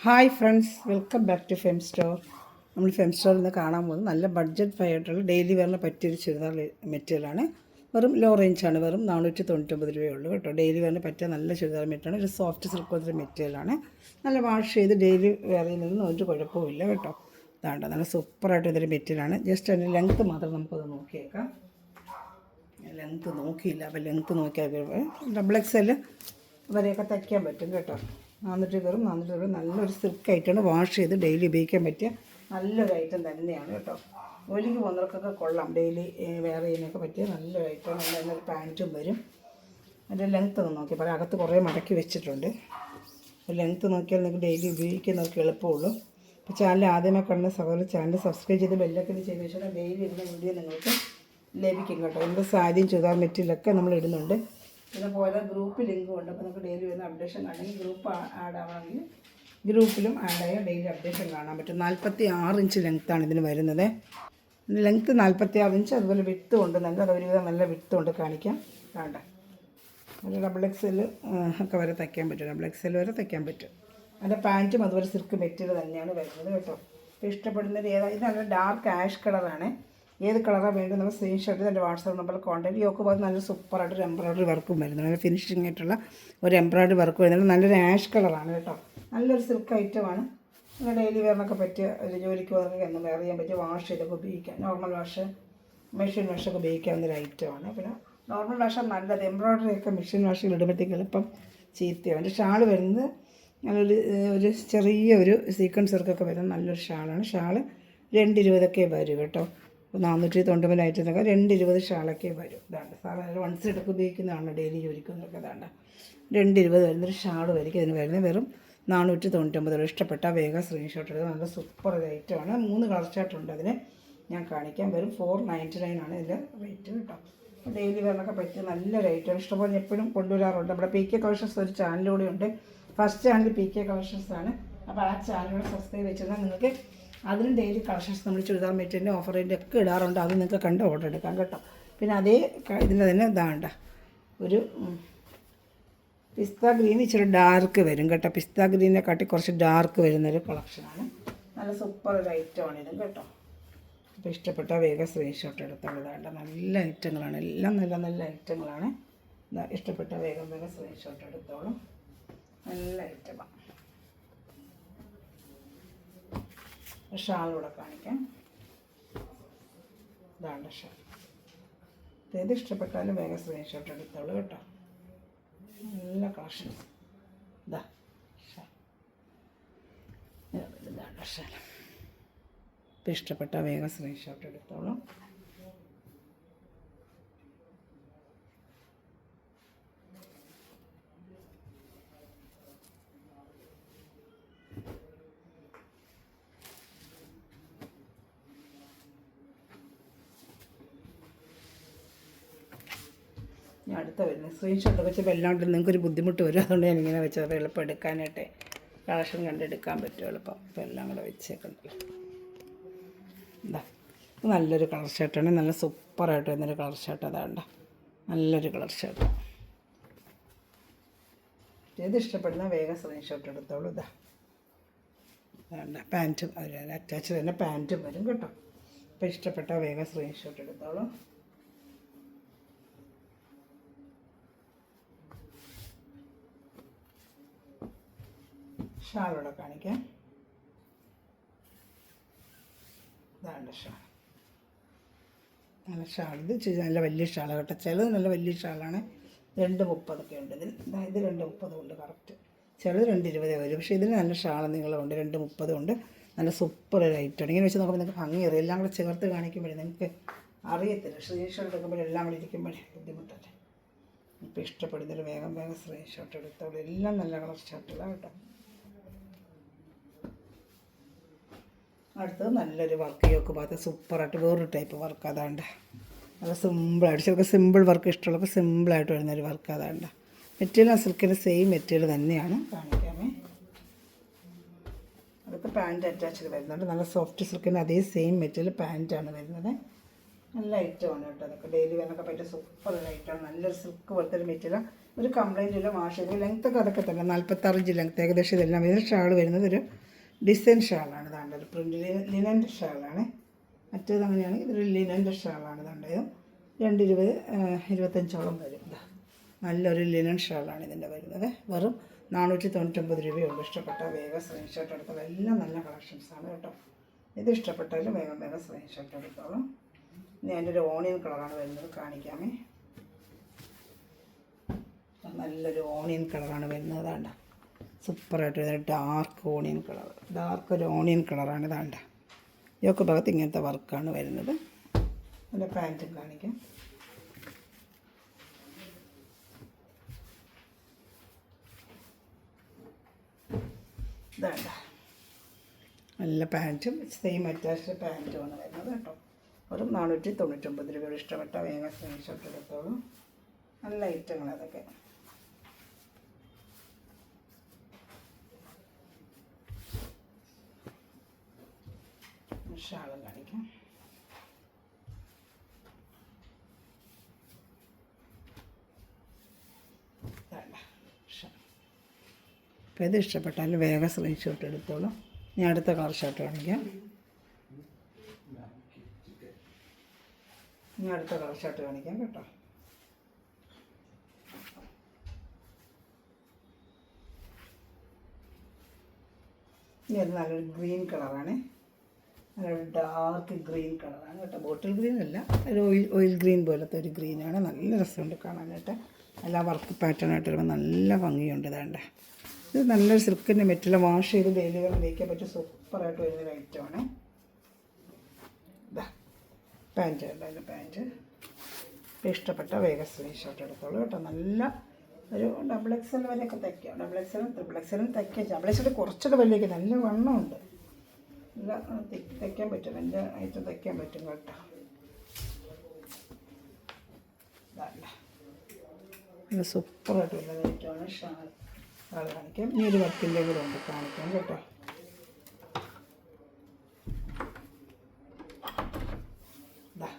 Hi friends, welcome back to Fem Store. നമ്മൾ Fem സ്റ്റോറിൽ നിന്ന് കാണാൻ പോകുന്നത് നല്ല ബഡ്ജറ്റ് ആയിട്ടുള്ള ഡെയിലി വെയറിന് പറ്റിയൊരു ചുരിദാർ മെറ്റീരിയലാണ്. വെറും ലോ റേഞ്ചാണ്, വെറും 499 രൂപയേ ഉള്ളൂ കേട്ടോ. ഡെയിലി വെയറിന് പറ്റിയ നല്ല ചുരിദാർ മെറ്റീരിയലാണ്. ഒരു സോഫ്റ്റ് സിൽക്ക് പോലത്തെ മെറ്റീരിയലാണ്. നല്ല വാഷ് ചെയ്ത് ഡെയിലി വെയറിൽ നിന്നും ഒരു കുഴപ്പമില്ല കേട്ടോ. ഇതാണ്ട് നല്ല സൂപ്പറായിട്ട് ഇതൊരു മെറ്റീരിയലാണ്. ജസ്റ്റ് അതിൻ്റെ ലെങ്ത്ത് മാത്രം നമുക്കത് നോക്കിയേക്കാം. ലെങ്ത്ത് നോക്കിയില്ല, അപ്പോൾ ലെങ്ത്ത് നോക്കിയാൽ XXL വരെയൊക്കെ തയ്ക്കാൻ പറ്റും കേട്ടോ. 400 നല്ലൊരു സിൽക്ക് ഐറ്റമാണ്. വാഷ് ചെയ്ത് ഡെയിലി ഉപയോഗിക്കാൻ പറ്റിയ നല്ലൊരു ഐറ്റം തന്നെയാണ് കേട്ടോ. ജോലിക്ക് പോകുന്നവർക്കൊക്കെ കൊള്ളാം, ഡെയിലി വെയർ ചെയ്യാനൊക്കെ പറ്റിയ നല്ലൊരു ഐറ്റമാണ്. നല്ലൊരു പാൻറ്റും വരും. അതിൻ്റെ ലെങ്ത്ത് ഒന്ന് നോക്കി പറയാം. അകത്ത് കുറേ മടക്കി വെച്ചിട്ടുണ്ട്. ലെങ്ത്ത് നോക്കിയാൽ നിങ്ങൾക്ക് ഡെയിലി ഉപയോഗിക്കുന്നവർക്ക് എളുപ്പമുള്ളൂ. അപ്പോൾ ചാനൽ ആദ്യമേ കണ്ട സഹോദരൻ ചാനൽ സബ്സ്ക്രൈബ് ചെയ്ത് ബെല്ലൊക്കെ ചെയ്ത് വെച്ചാൽ ഡെയിലി ഇടുന്ന വീഡിയോ നിങ്ങൾക്ക് ലഭിക്കും കേട്ടോ. എൻ്റെ സാരിയും ചുരിദാർ മെറ്റീരിയലൊക്കെ നമ്മൾ ഇടുന്നുണ്ട്. പിന്നെ പോലെ ഗ്രൂപ്പ് ലിങ്കും ഉണ്ട്. അപ്പോൾ നമുക്ക് ഡെയിലി വരുന്ന അപ്ഡേഷൻ കാണണമെങ്കിൽ ഗ്രൂപ്പ് ആഡ് ആവണമെങ്കിൽ ഗ്രൂപ്പിലും ആഡായ ഡെയിലി അപ്ഡേഷൻ കാണാൻ പറ്റും. 46 ഇഞ്ച് ലെങ്ത്താണ് ഇതിന് വരുന്നത്. Length 46 inch. അതുപോലെ വിട്ടും ഉണ്ട്, നല്ല ഒരുവിധം നല്ല വിട്ടും ഉണ്ട്. കാണിക്കാം. വേണ്ട ഒരു XXL ഒക്കെ വരെ തയ്ക്കാൻ പറ്റും. XXL വരെ തയ്ക്കാൻ പറ്റും. അതിൻ്റെ പാൻറ്റും അതുപോലെ സിൽക്ക് മെറ്റീരിയൽ തന്നെയാണ് വരുന്നത് കേട്ടോ. അപ്പോൾ ഇഷ്ടപ്പെടുന്നത് ഏതാ? ഇത് നല്ല ഡാർക്ക് ആഷ് കളറാണ്. ഏത് കളറാണ് വേണ്ടത് നമ്മൾ സ്ക്രീൻഷോട്ട് എൻ്റെ വാട്സാപ്പ് നമ്പറിൽ കോൺടാക്ട് യോക്ക് പോകുന്നത്. നല്ല സൂപ്പറായിട്ടൊരു എംബ്രോയ്ഡറി വർക്കും വരുന്നുണ്ട്. നല്ല ഫിനിഷിംഗ് ആയിട്ടുള്ള ഒരു എംബ്രോയ്ഡറി വർക്ക് വരുന്നുണ്ട്. നല്ലൊരു ആഷ് കളറാണ് കേട്ടോ. നല്ലൊരു സിൽക്ക് ഐറ്റമാണ്. നിങ്ങൾ ഡെയിലി വെയറിനൊക്കെ പറ്റിയ ഒരു ജോലിക്ക് പോകുന്നവർക്ക് എന്നും വെയർ ചെയ്യാൻ പറ്റിയ വാഷ് ചെയ്തൊക്കെ ഉപയോഗിക്കാം. നോർമൽ വാഷ്, മെഷീൻ വാഷൊക്കെ ഉപയോഗിക്കാവുന്നൊരു ഐറ്റമാണ്. പിന്നെ നോർമൽ വാഷാണ് നല്ലത്. എംബ്രോയ്ഡറി ഒക്കെ മെഷീൻ വാഷിൽ ഇടുമ്പോഴത്തേക്ക് എളുപ്പം ചീത്തയാണ്. എൻ്റെ ഷാൾ വരുന്നത് നല്ലൊരു ചെറിയൊരു സീക്വൻസ് വർക്കൊക്കെ വരുന്ന നല്ലൊരു ഷാളാണ്. ഷാള് 220 വരും കേട്ടോ. 499 ഐറ്റത്തിനൊക്കെ 220 ഷാളൊക്കെ വരും. ഇതാണ്ട് സാധാരണ വൺ സൈഡൊക്കെ ഉപയോഗിക്കുന്നതാണ് ഡെയിലി ജോലിക്കുന്നതൊക്കെ. ഇതാണ്ട് 220 വരുന്നൊരു ഷാൾ വരിക്കും. ഇതിന് വരുന്നത് വെറും 499. ഇഷ്ടപ്പെട്ട വേഗം സ്ക്രീൻഷോട്ട് എടുക്കുക. നല്ല സൂപ്പർ ഒരു ഐറ്റമാണ്. 3 കളർ ചാർട്ടുണ്ട്. അതിന് ഞാൻ കാണിക്കാം. വെറും 499 ആണ് ഇതിൻ്റെ റേറ്റ് കേട്ടോ. ഡെയിലി വെയറിനൊക്കെ പറ്റിയ നല്ലൊരു ഐറ്റമാണ്. ഇഷ്ടംപോലെ എപ്പോഴും കൊണ്ടുവരാറുണ്ട്. നമ്മുടെ PK കളക്ഷൻസ് ഒരു ചാനലിലൂടെ ഉണ്ട്. ഫസ്റ്റ് ചാനൽ PK കളക്ഷൻസ് ആണ്. അപ്പോൾ ആ ചാനലിലൂടെ സബ്സ്ക്രൈബ് വെച്ചിരുന്നാൽ നിങ്ങൾക്ക് അതിനും ഡെയിലി കളക്ഷൻസ് നമ്മൾ ചുരിദാർ മെറ്റീരിയലിൻ്റെ ഓഫറിൻ്റെ ഒക്കെ ഇടാറുണ്ട്. അത് നിങ്ങൾക്ക് കണ്ട് ഓർഡർ എടുക്കാം കേട്ടോ. പിന്നെ അതേ ഇതിൻ്റെ തന്നെ ഇതാണ്ട ഒരു പിസ്ത ഗ്രീൻ ഇച്ചിരി ഡാർക്ക് വരും കേട്ടോ. പിസ്ത ഗ്രീനെ കാട്ടി കുറച്ച് ഡാർക്ക് വരുന്നൊരു കളക്ഷനാണ്. നല്ല സൂപ്പർ ഒരു ഐറ്റമാണ് ഇതും കേട്ടോ. അപ്പോൾ ഇഷ്ടപ്പെട്ട വേഗം സ്ക്രീൻഷോട്ട് എടുത്തുള്ളതാണ്ട് നല്ല ഐറ്റങ്ങളാണ്. എല്ലാം നല്ല നല്ല ഐറ്റങ്ങളാണ്. ഇഷ്ടപ്പെട്ട വേഗം സ്ക്രീൻഷോട്ട് എടുത്തോളും. നല്ല ഐറ്റമാണ്. ഷാളൂടെ കാണിക്കാം. ഇതാണ്ട് ഷാൾ. ഏത് ഇഷ്ടപ്പെട്ടാലും വേഗം സ്ക്രീൻഷോട്ട് എടുത്തോളൂ കേട്ടോ. നല്ല കളക്ഷൻസ്. ഇതാ ഷാൾ. ഇതാണ്ട് ഷാൾ. ഇപ്പം ഇഷ്ടപ്പെട്ട വേഗം സ്ക്രീൻഷോട്ട് എടുത്തോളൂ. ഞാൻ അടുത്ത വരുന്നത് സ്ക്രീൻഷോട്ട് വെച്ചപ്പോൾ എല്ലാണ്ട് നിങ്ങൾക്കൊരു ബുദ്ധിമുട്ട് വരും. അതുകൊണ്ട് ഞാനിങ്ങനെ വെച്ചത് എളുപ്പം എടുക്കാനായിട്ട് കളക്ഷൻ കണ്ടെടുക്കാൻ പറ്റും എളുപ്പം. അപ്പോൾ എല്ലാം കൂടെ വെച്ചേക്കണ്ടല്ലോ. എന്താ നല്ലൊരു കളർ ഷർട്ടാണ്. നല്ല സൂപ്പറായിട്ട് വരുന്നൊരു കളർ ഷർട്ട്. അതാണ്ട നല്ലൊരു കളർ ഷർട്ട്. ഏത് ഇഷ്ടപ്പെടുന്ന വേഗം സ്ക്രീൻഷോട്ട് എടുത്തോളൂ. അതാണ്ട പാൻറ്റും അതിൽ അറ്റാച്ച് തന്നെ പാൻറ്റും വരും കേട്ടോ. അപ്പോൾ ഇഷ്ടപ്പെട്ട വേഗം സ്ക്രീൻഷോട്ട് എടുത്തോളൂ. ഷാളോടെ കാണിക്കാം. ഇതാണ് ഷാൾ. നല്ല ഷാൾ. ഇത് നല്ല വലിയ ഷാളാണ് കേട്ടോ. ചിലത് നല്ല വലിയ ഷാളാണ്. 230 ഉണ്ട് ഇതിൽ. ഇത് 230 ഉണ്ട് കറക്റ്റ്. ചിലത് 220 വരും. പക്ഷേ ഇതിന് നല്ല ഷാൾ നീളമുണ്ട്. 230 ഉണ്ട്. നല്ല സൂപ്പർ ഒരു ഐറ്റമാണ്. ഇങ്ങനെ വെച്ച് നോക്കുമ്പോൾ നിങ്ങൾക്ക് ഭംഗി അറിയാം. എല്ലാം കൂടെ ചേർത്ത് കാണിക്കുമ്പോഴേ നിങ്ങൾക്ക് അറിയത്തില്ല. സ്ക്രീൻഷോട്ട് എടുക്കുമ്പോഴേ എല്ലാം കൂടെ ഇരിക്കുമ്പോഴേ ബുദ്ധിമുട്ടല്ലേ. ഇപ്പോൾ ഇഷ്ടപ്പെടുന്നൊരു വേഗം സ്ക്രീൻഷോട്ട് എടുത്തോളൂ. എല്ലാം നല്ല കളർ ഷർട്ടുകളാണ് കേട്ടോ. അടുത്തത് നല്ലൊരു വർക്ക് യോക്ക് ഭാഗത്ത് സൂപ്പറായിട്ട് വേറൊരു ടൈപ്പ് വർക്ക്. അതാണ്ട് നല്ല സിമ്പിളായിട്ട് ചിലപ്പോൾ സിമ്പിൾ വർക്ക് ഇഷ്ടമുള്ളപ്പോൾ സിമ്പിളായിട്ട് വരുന്നൊരു വർക്ക്. അതാണ്ട് മെറ്റീരിയൽ സിൽക്കിൻ്റെ സെയിം മെറ്റീരിയൽ തന്നെയാണ്. കാണിക്കാമേ. അതൊക്കെ പാൻറ്റ് അറ്റാച്ച്ഡ് വരുന്നുണ്ട്. നല്ല സോഫ്റ്റ് സിൽക്കിൻ്റെ അതേ സെയിം മെറ്റീരിയൽ പാൻറ്റാണ് വരുന്നത്. നല്ല ഐറ്റമാണ് കേട്ടോ. അതൊക്കെ ഡെയിലി വേനൊക്കെ പറ്റിയ സൂപ്പർ ഒരു ഐറ്റമാണ്. നല്ലൊരു സിൽക്ക് പോലത്തെ ഒരു മെറ്റീരിയൽ. ഒരു കംപ്ലൈൻറ്റ് ഇല്ല, വാഷ് ചെയ്ത് ലെങ്ത്തൊക്കെ അതൊക്കെ തന്നെ 46 ഇഞ്ച് ലെങ്ത്ത് ഏകദേശം ഇതെല്ലാം ഇതിന് ഷാൾ വരുന്നത് ഒരു ഡിസൈൻ ഷാളാണ്. ഇതാണ്ട് ഒരു പ്രിൻ്റ് ലിനൻ്റെ ഷാളാണ്. മറ്റേത് അങ്ങനെയാണ്, ഇതൊരു ലിനൻ്റെ ഷാളാണ്. ഇതാണ്ട് 220 25ഓളം വരും. ഇതാ നല്ലൊരു ലിനൻ ഷാളാണ് ഇതിൻ്റെ വരുന്നത്. വെറും 499 രൂപയുള്ളൂ. ഇഷ്ടപ്പെട്ടാൽ വേഗം സ്ക്രീൻഷോട്ട് എടുത്തോളൂ. എല്ലാം നല്ല കളക്ഷൻസാണ് കേട്ടോ. ഇത് ഇഷ്ടപ്പെട്ടാലും വേഗം വേഗം സ്ക്രീൻഷോട്ട് എടുത്തോളും. ഇനി അതിൻ്റെ ഒരു ഓണിയൻ കളറാണ് വരുന്നത്, കാണിക്കാമേ. നല്ലൊരു ഓണിയൻ കളറാണ് വരുന്നത്. ഇതാണ്ട സൂപ്പറായിട്ട് വരുന്നത് ഡാർക്ക് ഓണിയൻ കളർ, ഡാർക്ക് ഒരു ഓണിയൻ കളറാണ്. ഇതാണ്ട ഇതൊക്കെ ഭാഗത്ത് ഇങ്ങനത്തെ വർക്കാണ് വരുന്നത്. അതിൻ്റെ പാൻറ്റും കാണിക്കാം. ഇതാണ്ട നല്ല പാൻറ്റും സെയിം അറ്റാച്ച്ഡ് പാൻറ്റുമാണ് വരുന്നത് കേട്ടോ. വെറും 499 രൂപ. ഇഷ്ടപ്പെട്ട വേഗം സ്ക്രീൻഷോട്ട് എടുത്തോളൂ. നല്ല ഐറ്റങ്ങൾ അതൊക്കെ. ഷാളും കാണിക്കാം. അപ്പോൾ ഇത് ഇഷ്ടപ്പെട്ടാൽ വേഗം സ്ക്രീൻഷോട്ട് എടുത്തോളൂ. ഞാൻ അടുത്ത കളർ ഷർട്ട് കാണിക്കാം. ഞാൻ അടുത്ത കളർ ഷർട്ട് കാണിക്കാം കേട്ടോ. ഇനി അത് നല്ലൊരു ഗ്രീൻ കളറാണ്. നല്ലൊരു ഡാർക്ക് ഗ്രീൻ കളറാണ് കേട്ടോ. ബോട്ടിൽ ഗ്രീൻ അല്ല, ഒരു ഓയിൽ ഗ്രീൻ പോലത്തെ ഒരു ഗ്രീനാണ്. നല്ല രസമുണ്ട് കാണാനായിട്ട്. എല്ലാ വർക്ക് പാറ്റേൺ ആയിട്ട് വരുമ്പോൾ നല്ല ഭംഗിയുണ്ട്. ഇതാണ്ട് ഇത് നല്ലൊരു സിൽക്കിൻ്റെ മെറ്റീരിയൽ, വാഷ് ചെയ്ത് ഡെയിലി വെയർ തേക്കാൻ പറ്റിയ സൂപ്പറായിട്ട് വരുന്നൊരു ഐറ്റമാണ്. ഇതാ പാൻറ്റ് ഉണ്ട്, അതിൻ്റെ പാൻറ്റ് ഇഷ്ടപ്പെട്ട വേഗം സ്ക്രീൻഷോട്ട് എടുത്തോളൂ കേട്ടോ. നല്ല ഒരു XXL വരെയൊക്കെ തയ്ക്കാം. XXL XXL തയ്ക്കാം. XXL കുറച്ചൊക്കെ വലിയ നല്ല വണ്ണമുണ്ട്. നല്ല തയ്ക്കാൻ പറ്റും. എൻ്റെ ഐറ്റം തയ്ക്കാൻ പറ്റും കേട്ടോ. നല്ല സൂപ്പറായിട്ട് വരുന്ന ഐറ്റമാണ്. ഷാൾ കാണിക്കാം. ഈ ഒരു വർക്കിൻ്റെ കൂടെ ഉണ്ട്, കാണിക്കാം കേട്ടോ. ഇതാ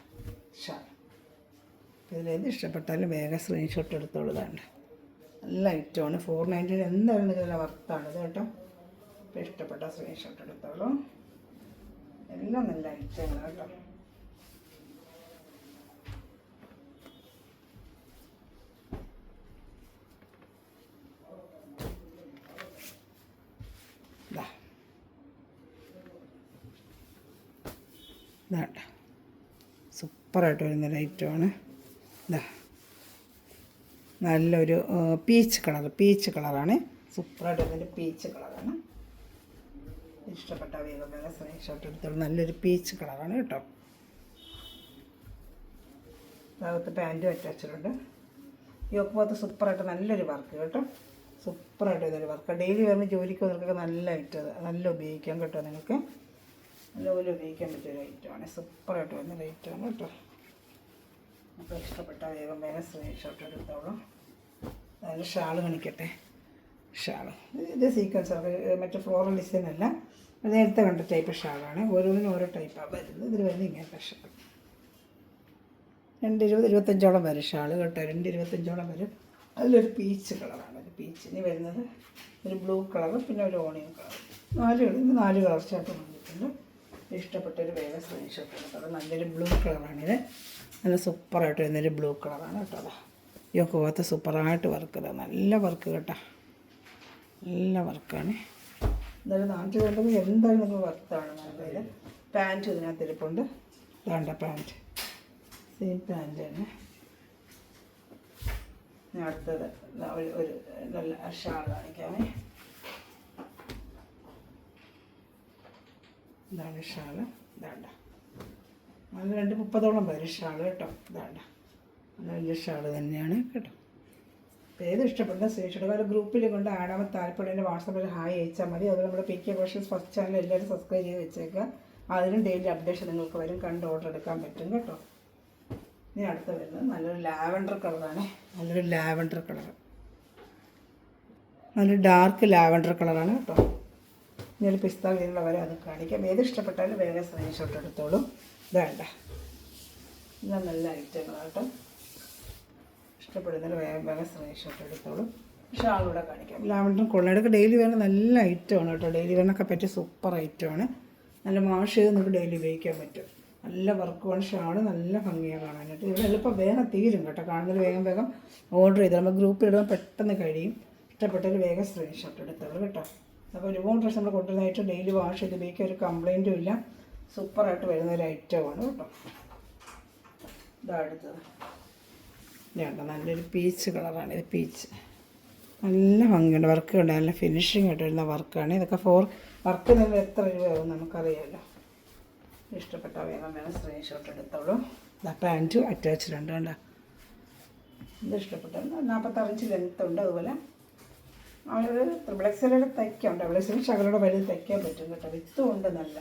ഷാൾ. ഇതിലേത് ഇഷ്ടപ്പെട്ടാലും വേഗം സ്ക്രീൻഷോട്ട് എടുത്തോളതാണ്. നല്ല ഐറ്റമാണ്. 499 എന്തായാലും നല്ല വർത്താണിത് കേട്ടോ. ഇപ്പോൾ ഇഷ്ടപ്പെട്ട സ്ക്രീൻഷോട്ട് എടുത്തോളൂ. എല്ലാം നല്ല ഐറ്റങ്ങളാണ് കേട്ടോ. ഇതാണ്ട സൂപ്പറായിട്ട് വരുന്നൊരു ഐറ്റമാണ്. ഇതാ നല്ലൊരു പീച്ച് കളറാണ്. സൂപ്പറായിട്ട് വരുന്നൊരു പീച്ച് കളറാണ്. ഇഷ്ടപ്പെട്ട വേഗം വേഗം സ്ക്രീൻഷോട്ട് എടുത്തോളൂ. നല്ലൊരു പീച്ച് കളറാണ് കേട്ടോ. ഭാഗത്ത് പാൻറ്റും അറ്റാച്ചിട്ടുണ്ട്. യോക്ക് ഭാഗത്ത് സൂപ്പറായിട്ട് നല്ലൊരു വർക്ക് കേട്ടോ. സൂപ്പറായിട്ട് വരുന്നൊരു വർക്ക്. ഡെയിലി വരുന്ന ജോലിക്ക് വന്നവർക്കൊക്കെ നല്ല ഐറ്റം, നല്ല ഉപയോഗിക്കാം കേട്ടോ. നിങ്ങൾക്ക് നല്ലപോലെ ഉപയോഗിക്കാൻ പറ്റിയൊരു ഐറ്റമാണ്. സൂപ്പറായിട്ട് വരുന്നൊരു ഐറ്റമാണ് കേട്ടോ. അപ്പോൾ ഇഷ്ടപ്പെട്ട വേഗം വേഗം സ്ക്രീൻഷോട്ട് എടുത്തോളൂ. അതിൽ ഷാള് കാണിക്കട്ടെ. ഷാള് ഇത് സീക്വൻസ് മറ്റേ ഫ്ലോറൽ ഡിസൈൻ അല്ല, നേരത്തെ കണ്ട ടൈപ്പ് ഷാളാണ്. ഓരോന്നിനും ഓരോ ടൈപ്പാണ് വരുന്നത്. ഇതിൽ വരുന്നത് ഇങ്ങനത്തെ ഷാൾ 220 25ഓളം വരും ഷാള് കേട്ടോ. 225ഓളം വരും. അതിലൊരു പീച്ച് കളറാണ്. ഒരു പീച്ച്. ഇനി വരുന്നത് ഒരു ബ്ലൂ കളറ്, പിന്നെ ഒരു ഓണിയൻ കളർ. 4 കളർ ഷർട്ട് വന്നിട്ടുണ്ട്. ഇഷ്ടപ്പെട്ടൊരു വേഗം സ്ക്രീൻഷോട്ട് എടുത്തോളൂ. നല്ലൊരു ബ്ലൂ കളറാണിത്. നല്ല സൂപ്പറായിട്ട് വരുന്നൊരു ബ്ലൂ കളറാണ് കേട്ടോ. അതാ യോക്ക് ഭാഗത്ത് സൂപ്പറായിട്ട് വർക്ക്. നല്ല വർക്ക് കേട്ടോ. നല്ല വർക്കാണ്. എന്തായാലും 490 എന്തായാലും നിങ്ങൾ വർത്താണ്. നല്ലത് പാൻറ്റ് ഇതിനകത്ത് ഇരിപ്പുണ്ട്. വേണ്ട പാൻറ്റ് സെയിം പാൻറ്റ് തന്നെ. ഞാൻ അടുത്തത് ഒരു നല്ല ഷാൾ കാണിക്കാമേ. ഇതാണ് ഷാള്. ഇതാണ്ട നല്ല 230ഓളം വരും ഷാള് കേട്ടോ. ഇതാണ്ട നല്ല വലിയ ഷാള് തന്നെയാണ് കേട്ടോ. അപ്പോൾ ഏത് ഇഷ്ടപ്പെടുന്ന സ്ക്രീൻഷോട്ട് ഗ്രൂപ്പിൽ കൊണ്ട് ആടാൻ താല്പര്യം വാട്സാപ്പിൽ ഹായ് അയച്ചാൽ മതി. അതുപോലെ നമ്മുടെ PK കളക്ഷൻസ് ഫസ്റ്റ് ചാനൽ എല്ലാവരും സബ്സ്ക്രൈബ് ചെയ്ത് വെച്ചേക്കുക. അതിനും ഡെയിലി അപ്ഡേഷൻ നിങ്ങൾക്ക് വരും, കണ്ട് ഓർഡർ എടുക്കാൻ പറ്റും കേട്ടോ. ഇനി അടുത്ത് വരുന്നത് നല്ലൊരു ലാവൻഡർ കളറാണ്. നല്ലൊരു ലാവൻഡർ കളർ, നല്ലൊരു ഡാർക്ക് ലാവൻഡർ കളറാണ് കേട്ടോ. ഇനി ഒരു പിസ്ത ഗ്രീനുള്ള വരെ അത് കാണിക്കാം. ഏത് ഇഷ്ടപ്പെട്ടാലും വേഗം സ്ക്രീൻഷോട്ട് എടുത്തോളൂ. ഇതാണ്ട ഇത് നല്ല ഐറ്റങ്ങളാട്ടോ. ഇഷ്ടപ്പെടുന്നൊരു വേഗം വേഗം സ്ക്രീൻഷോട്ട് എടുത്തോളൂ. ഷാളൂടെ കാണിക്കാം. ലാവൻഡറും കൊള്ളയുടെ ഡെയിലി വേറെ നല്ല ഐറ്റമാണ് കേട്ടോ. ഡെയിലി വേറിനൊക്കെ പറ്റിയ സൂപ്പർ ഐറ്റമാണ്. നല്ല വാഷ് ചെയ്ത് നമുക്ക് ഡെയിലി ഉപയോഗിക്കാൻ പറ്റും. നല്ല വർക്കുമാണ്. ഷാള് നല്ല ഭംഗിയാണ് കാണാനായിട്ട്. ഇവിടെ എളുപ്പം വേഗം തീരും കേട്ടോ. കാണുന്നതിൽ വേഗം വേഗം ഓർഡർ ചെയ്ത് നമ്മൾ ഗ്രൂപ്പിലിടുമ്പോൾ പെട്ടെന്ന് കഴിയും. ഇഷ്ടപ്പെട്ടൊരു വേഗം സ്ക്രീൻഷോട്ട് എടുത്തോളൂ കേട്ടോ. അപ്പോൾ ഒരുപാട് പ്രാവശ്യം നമ്മൾ കൊണ്ടുവന്നതായിട്ട് ഡെയിലി വാഷ് ചെയ്ത് ഉപയോഗിക്കാൻ ഒരു കംപ്ലയിൻറ്റും ഇല്ല. സൂപ്പറായിട്ട് വരുന്ന ഒരു ഐറ്റമാണ് കേട്ടോ. ഇതാ അടുത്തത് വേണ്ട നല്ലൊരു പീച്ച് കളറാണ്. ഇത് പീച്ച് നല്ല ഭംഗിയുണ്ട്. വർക്ക് ഉണ്ട്. നല്ല ഫിനിഷിംഗ് ആയിട്ട് വരുന്ന വർക്കാണ്. ഇതൊക്കെ വർക്ക് നിങ്ങൾ എത്ര രൂപയാവും നമുക്കറിയാമല്ലോ. ഇഷ്ടപ്പെട്ട വേഗം വേണം സ്ക്രീൻഷോട്ട് എടുത്തോളൂ. ഇതാ പാൻറ്റ് അറ്റാച്ച്ഡ് ഉണ്ട് കണ്ടോ. ഇത് ഇഷ്ടപ്പെട്ടത് 46 ഇഞ്ച് ലെങ്ത്ത് ഉണ്ട്. അതുപോലെ ഒരു XXL തയ്ക്കാം. XXL ശകലോടെ വലുത് തയ്ക്കാൻ പറ്റും കേട്ടോ. വിത്തും ഉണ്ട് നല്ല.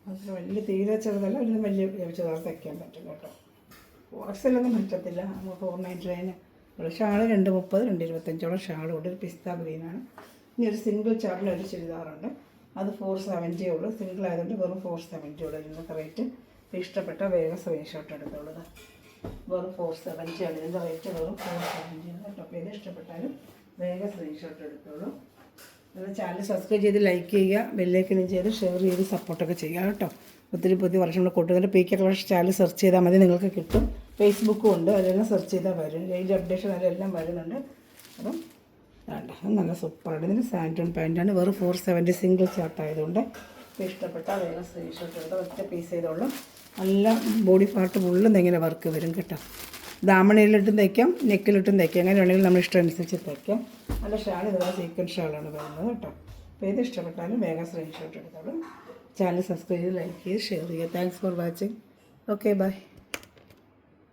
അത് വലിയ തീരെ ചെറുതല്ല, ഒരു വലിയ ചെറുതായി തയ്ക്കാൻ പറ്റും കേട്ടോ. XL പറ്റത്തില്ല. നമ്മൾ 499 ഒരു ഷാള് 230 225 ഷാളുണ്ട്. ഒരു പിസ്ത ഗ്രീനാണ്. ഇനി ഒരു സിംഗിൾ ചാർട്ടിലൊരു ചുരിദാറുണ്ട്. അത് 470 ഉള്ളൂ. സിംഗിൾ ആയതുകൊണ്ട് വെറും 470 ഉള്ളൂ. ഇതിൻ്റെ റേറ്റ് ഇഷ്ടപ്പെട്ട വേഗം സ്ക്രീൻഷോട്ട് എടുത്തോളൂ. വെറും 470 ആണ് ഇതിൻ്റെ റേറ്റ്. വെറും 470 കേട്ടോ. അപ്പോൾ ഇത് ഇഷ്ടപ്പെട്ടാലും വേഗം സ്ക്രീൻഷോട്ട് എടുത്തോളൂ. നിങ്ങൾ ചാനൽ സബ്സ്ക്രൈബ് ചെയ്ത് ലൈക്ക് ചെയ്യുക, ബെല്ലൈക്കനും ചെയ്ത് ഷെയർ ചെയ്ത് സപ്പോർട്ടൊക്കെ ചെയ്യുക കേട്ടോ. ഒത്തിരി പുതിയ വർഷങ്ങൾ കൊണ്ടുവന്നിട്ട് PK കളക്ഷൻ ചാനൽ സെർച്ച് ചെയ്താൽ മതി, നിങ്ങൾക്ക് കിട്ടും. ഫേസ്ബുക്കും ഉണ്ട്, അതിലെല്ലാം സെർച്ച് ചെയ്താൽ വരും. ഡെയിലി അപ്ഡേഷൻ അതിലെല്ലാം വരുന്നുണ്ട്. അപ്പം വേണ്ട നല്ല സൂപ്പറായിട്ട്. ഇതിന് സാൻറ്റോൺ പാൻറ്റാണ്. വെറും 470 സിംഗിൾ ചാർട്ട് ആയതുകൊണ്ട് ഇഷ്ടപ്പെട്ടാൽ വേഗം സ്ക്രീൻഷോട്ട് എടുത്ത് ഒറ്റ പീസ് ചെയ്തോളൂ. നല്ല ബോഡി പാർട്ട് ഫുള്ളും ഇങ്ങനെ വർക്ക് വരും കേട്ടോ. ദാമണയിലിട്ടും തയ്ക്കാം, നെക്കിലിട്ടും തയ്ക്കാം. അങ്ങനെ വേണമെങ്കിൽ നമ്മൾ ഇഷ്ടം അനുസരിച്ച് തയ്ക്കാം. നല്ല ഷാൾ ഇതുപോലെ സീക്വൻസ് ഷാളാണ് വരുന്നത് കേട്ടോ. അപ്പോൾ ഇത് ഇഷ്ടപ്പെട്ടാലും വേഗം സ്ക്രീൻഷോട്ട് എടുത്തോളൂ. ചാനൽ സബ്സ്ക്രൈബ് ചെയ്ത് ലൈക്ക് ചെയ്ത് ഷെയർ ചെയ്യുക. Thanks for watching. Okay bye.